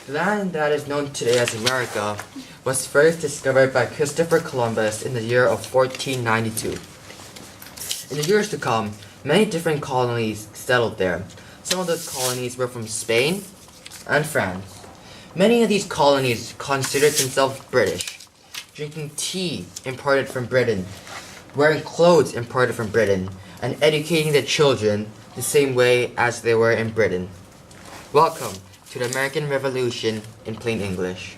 The land that is known today as America was first discovered by Christopher Columbus in the year of 1492. In the years to come, many different colonies settled there. Some of those colonies were from Spain and France. Many of these colonies considered themselves British, drinking tea imported from Britain, wearing clothes imported from Britain, and educating their children the same way as they were in Britain. Welcome to the American Revolution in plain English.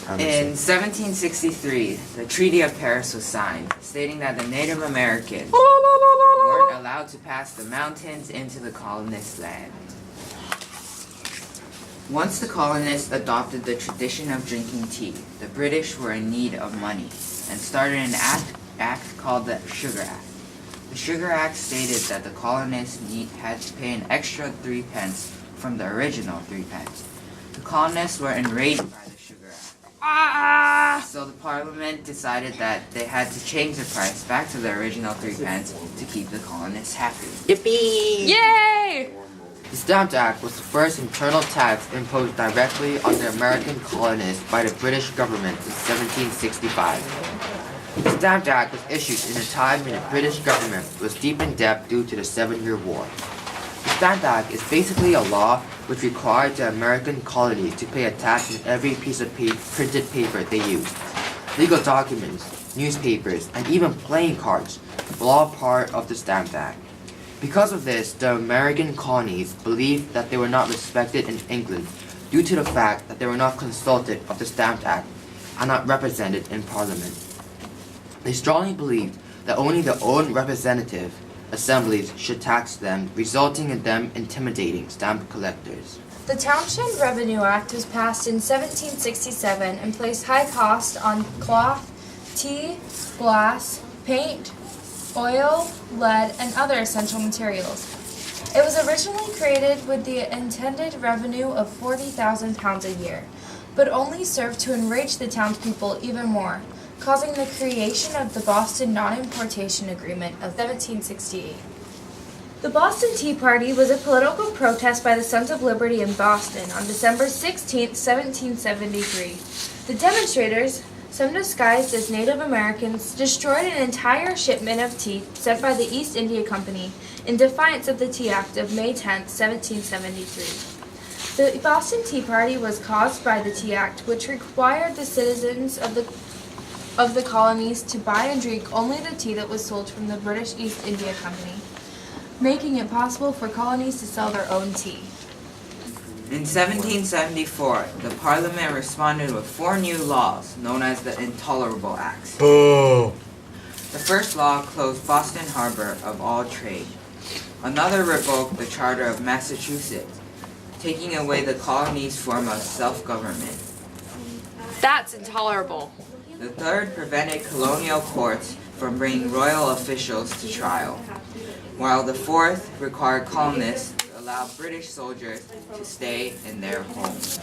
In 1763, the Treaty of Paris was signed, stating that the Native Americans weren't allowed to pass the mountains into the colonists' land. Once the colonists adopted the tradition of drinking tea, the British were in need of money and started an act called the Sugar Act. The Sugar Act stated that the colonists had to pay an extra 3 pence from the original 3 pence. The colonists were enraged by the Sugar Act. So the Parliament decided that they had to change the price back to the original 3 pence to keep the colonists happy. Yippee! Yay! The Stamp Act was the first internal tax imposed directly on the American colonists by the British government in 1765. The Stamp Act was issued in a time when the British government was deep in debt due to the 7-Year War. The Stamp Act is basically a law which required the American colonies to pay a tax on every piece of printed paper they used. Legal documents, newspapers, and even playing cards were all part of the Stamp Act. Because of this, the American colonies believed that they were not respected in England due to the fact that they were not consulted of the Stamp Act and not represented in Parliament. They strongly believed that only their own representative assemblies should tax them, resulting in them intimidating stamp collectors. The Townshend Revenue Act was passed in 1767 and placed high cost on cloth, tea, glass, paint, oil, lead, and other essential materials. It was originally created with the intended revenue of £40,000 a year, but only served to enrage the townspeople even more, causing the creation of the Boston Non-Importation Agreement of 1768. The Boston Tea Party was a political protest by the Sons of Liberty in Boston on December 16, 1773. The demonstrators, some disguised as Native Americans, destroyed an entire shipment of tea sent by the East India Company in defiance of the Tea Act of May 10, 1773. The Boston Tea Party was caused by the Tea Act, which required the citizens of the colonies to buy and drink only the tea that was sold from the British East India Company, making it possible for colonies to sell their own tea. In 1774, the Parliament responded with 4 new laws known as the Intolerable Acts. Boo! The first law closed Boston Harbor of all trade. Another revoked the Charter of Massachusetts, taking away the colony's form of self-government. That's intolerable. The third prevented colonial courts from bringing royal officials to trial, while the fourth required colonists to allow British soldiers to stay in their homes.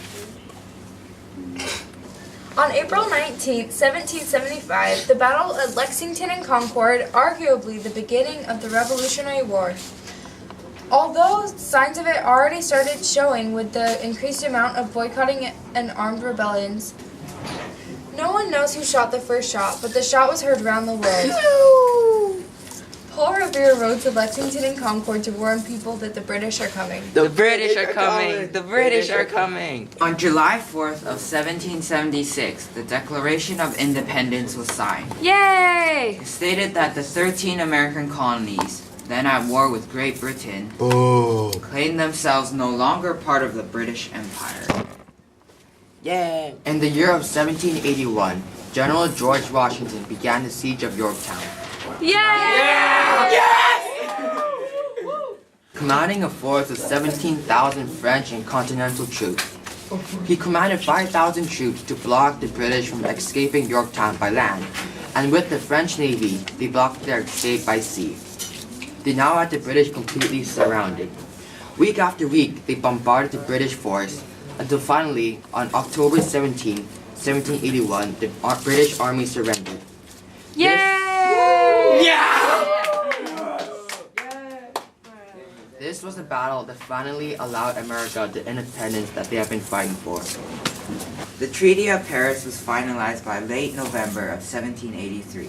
On April 19, 1775, the Battle of Lexington and Concord, arguably the beginning of the Revolutionary War. Although signs of it already started showing with the increased amount of boycotting and armed rebellions, no one knows who shot the first shot, but the shot was heard around the world. Paul Revere rode to Lexington and Concord to warn people that the British are coming. The British are coming! The British are coming! On July 4th of 1776, the Declaration of Independence was signed. Yay! It stated that the 13 American colonies, then at war with Great Britain, claimed themselves no longer part of the British Empire. Yay! In the year of 1781, General George Washington began the siege of Yorktown. Yay! Commanding a force of 17,000 French and Continental troops. He commanded 5,000 troops to block the British from escaping Yorktown by land, and with the French Navy, they blocked their escape by sea. They now had the British completely surrounded. Week after week, they bombarded the British force, until finally, on October 17, 1781, the British Army surrendered. Yay! This This was a battle that finally allowed America the independence that they have been fighting for. The Treaty of Paris was finalized by late November of 1783,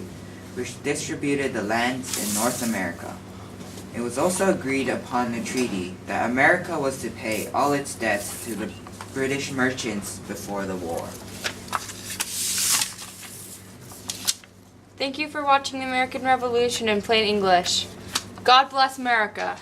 which distributed the lands in North America. It was also agreed upon the treaty that America was to pay all its debts to the British merchants before the war. Thank you for watching the American Revolution in plain English. God bless America.